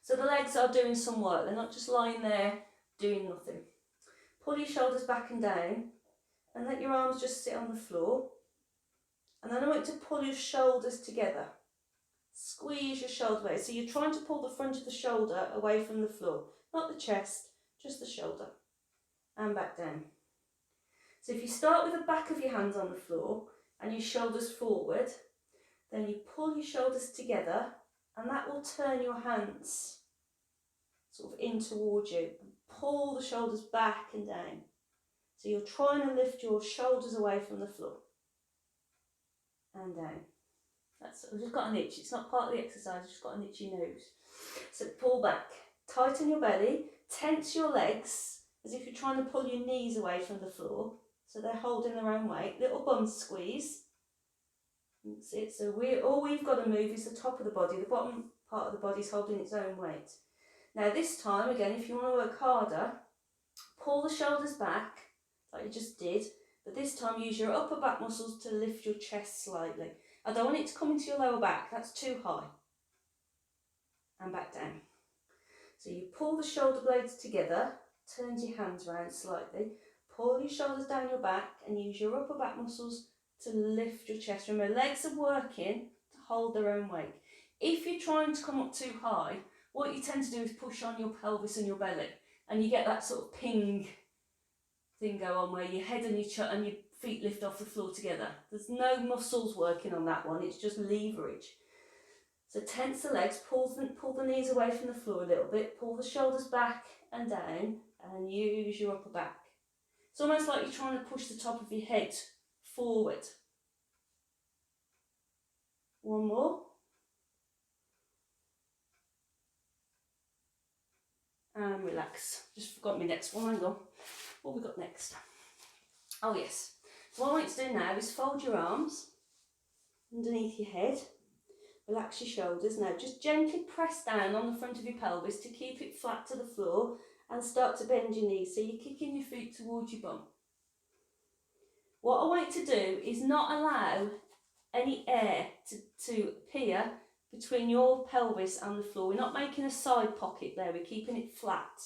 So the legs are doing some work. They're not just lying there doing nothing. Pull your shoulders back and down and let your arms just sit on the floor. And then I want you to pull your shoulders together. Squeeze your shoulder blades. So you're trying to pull the front of the shoulder away from the floor. Not the chest, just the shoulder. And back down. So if you start with the back of your hands on the floor, and your shoulders forward, then you pull your shoulders together and that will turn your hands sort of in towards you and pull the shoulders back and down. So you're trying to lift your shoulders away from the floor and down. I've just got an itch. It's not part of the exercise, I've just got an itchy nose. So pull back, tighten your belly, tense your legs as if you're trying to pull your knees away from the floor. So they're holding their own weight. Little bum squeeze. That's it. So all we've got to move is the top of the body. The bottom part of the body is holding its own weight. Now this time, again, if you want to work harder, pull the shoulders back, like you just did. But this time, use your upper back muscles to lift your chest slightly. I don't want it to come into your lower back. That's too high. And back down. So you pull the shoulder blades together, turn your hands around slightly. Pull your shoulders down your back and use your upper back muscles to lift your chest. Remember, legs are working to hold their own weight. If you're trying to come up too high, what you tend to do is push on your pelvis and your belly, and you get that sort of ping thing go on where your head and your feet lift off the floor together. There's no muscles working on that one, it's just leverage. So tense the legs, pull the knees away from the floor a little bit, pull the shoulders back and down, and use your upper back. It's almost like you're trying to push the top of your head forward. One more. And relax. Just forgot my next one, hang on. What have we got next? Oh yes. What I want you to do now is fold your arms underneath your head. Relax your shoulders. Now just gently press down on the front of your pelvis to keep it flat to the floor and start to bend your knees. So you're kicking your feet towards your bum. What I want you to do is not allow any air to appear between your pelvis and the floor. We're not making a side pocket there, we're keeping it flat.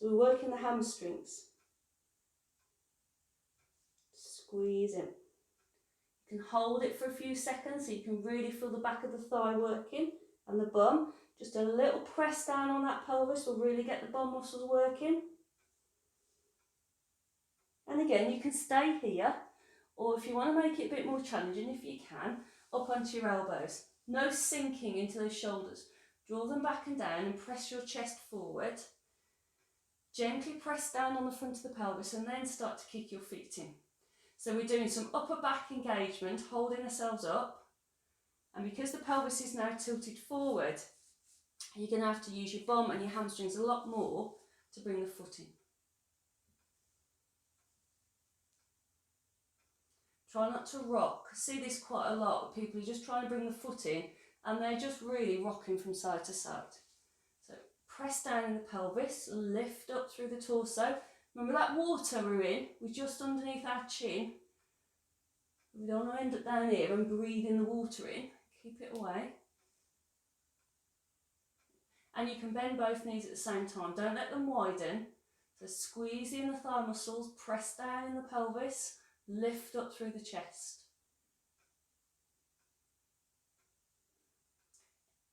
So we're working the hamstrings. Squeeze in. You can hold it for a few seconds so you can really feel the back of the thigh working and the bum. Just a little press down on that pelvis will really get the bum muscles working. And again, you can stay here, or if you want to make it a bit more challenging, if you can, up onto your elbows. No sinking into those shoulders. Draw them back and down and press your chest forward. Gently press down on the front of the pelvis and then start to kick your feet in. So we're doing some upper back engagement, holding ourselves up. And because the pelvis is now tilted forward, you're going to have to use your bum and your hamstrings a lot more to bring the foot in. Try not to rock. I see this quite a lot with people who just try to bring the foot in and they're just really rocking from side to side. So press down in the pelvis, lift up through the torso. Remember that water we're in? We're just underneath our chin. We don't want to end up down here and breathing the water in. Keep it away. And you can bend both knees at the same time. Don't let them widen. So squeeze in the thigh muscles, press down in the pelvis, lift up through the chest.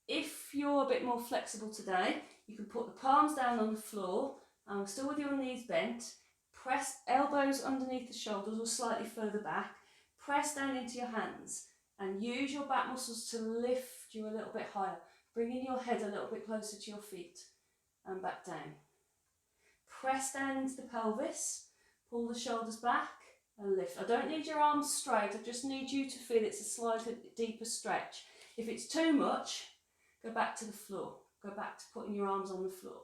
If you're a bit more flexible today, you can put the palms down on the floor and still with your knees bent. Press elbows underneath the shoulders or slightly further back. Press down into your hands and use your back muscles to lift you a little bit higher, bringing your head a little bit closer to your feet and back down. Press down into the pelvis, pull the shoulders back and lift. I don't need your arms straight, I just need you to feel it's a slightly deeper stretch. If it's too much, go back to the floor. Go back to putting your arms on the floor.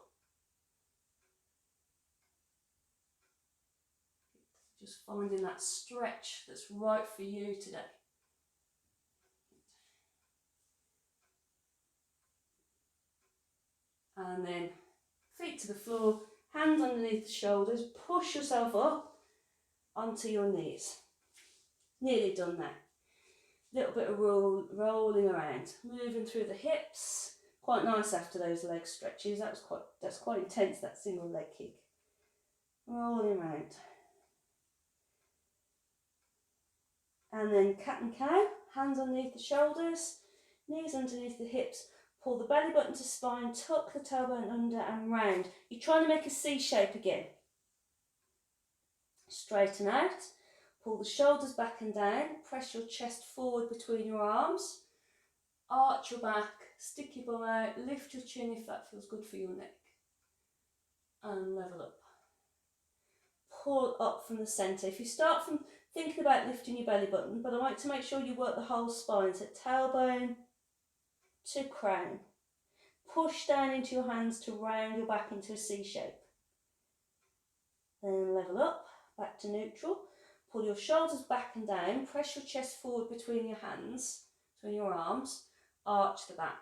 Just finding that stretch that's right for you today. And then feet to the floor, hands underneath the shoulders, push yourself up onto your knees. Nearly done now. Little bit of rolling around, moving through the hips. Quite nice after those leg stretches. That's quite intense, that single leg kick. Rolling around. And then cat and cow, hands underneath the shoulders, knees underneath the hips. Pull the belly button to spine, tuck the tailbone under and round. You're trying to make a C shape again. Straighten out. Pull the shoulders back and down. Press your chest forward between your arms. Arch your back. Stick your bum out. Lift your chin if that feels good for your neck. And level up. Pull up from the centre. If you start from thinking about lifting your belly button, but I want to make sure you work the whole spine. So tailbone to crown. Push down into your hands to round your back into a C shape. Then level up, back to neutral. Pull your shoulders back and down. Press your chest forward between your hands, between your arms. Arch the back.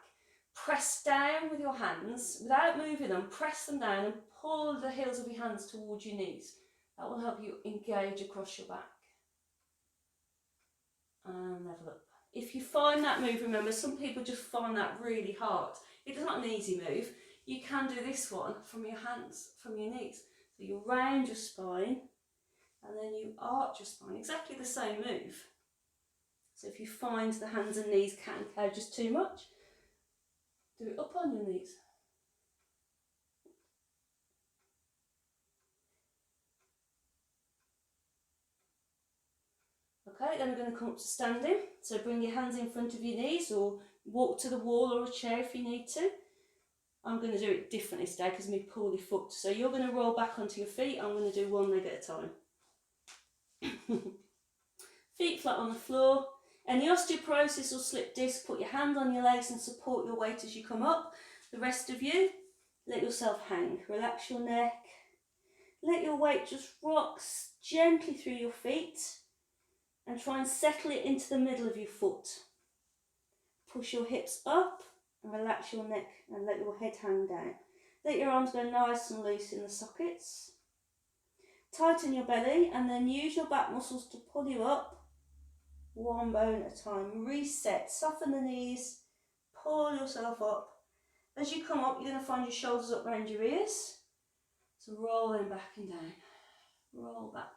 Press down with your hands, without moving them, press them down and pull the heels of your hands towards your knees. That will help you engage across your back. And level up. If you find that move, remember, some people just find that really hard. It's not an easy move. You can do this one from your hands, from your knees. So you round your spine and then you arch your spine. Exactly the same move. So if you find the hands and knees cat and cow just too much, do it up on your knees. Okay, then we're going to come up to standing. So bring your hands in front of your knees or walk to the wall or a chair if you need to. I'm going to do it differently today because of my poorly foot. So you're going to roll back onto your feet. I'm going to do one leg at a time. Feet flat on the floor. Any osteoporosis or slip disc, put your hand on your legs and support your weight as you come up. The rest of you, let yourself hang. Relax your neck. Let your weight just rock gently through your feet and try and settle it into the middle of your foot. Push your hips up and relax your neck and let your head hang down. Let your arms go nice and loose in the sockets. Tighten your belly and then use your back muscles to pull you up. One bone at a time. Reset. Soften the knees. Pull yourself up. As you come up, you're going to find your shoulders up around your ears. So rolling back and down. Roll back.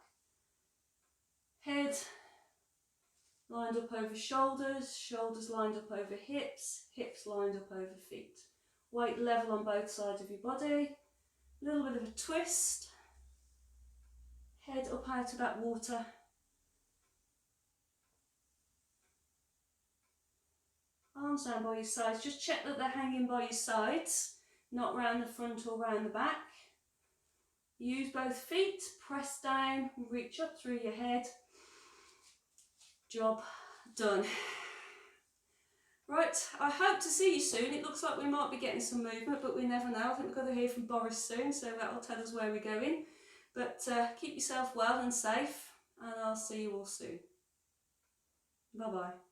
Head lined up over shoulders. Shoulders lined up over hips. Hips lined up over feet. Weight level on both sides of your body. A little bit of a twist. Head up out of that water. Arms down by your sides. Just check that they're hanging by your sides, not round the front or round the back. Use both feet, press down, reach up through your head. Job done. Right, I hope to see you soon. It looks like we might be getting some movement, but we never know. I think we've got to hear from Boris soon, so that'll tell us where we're going. But keep yourself well and safe, and I'll see you all soon. Bye-bye.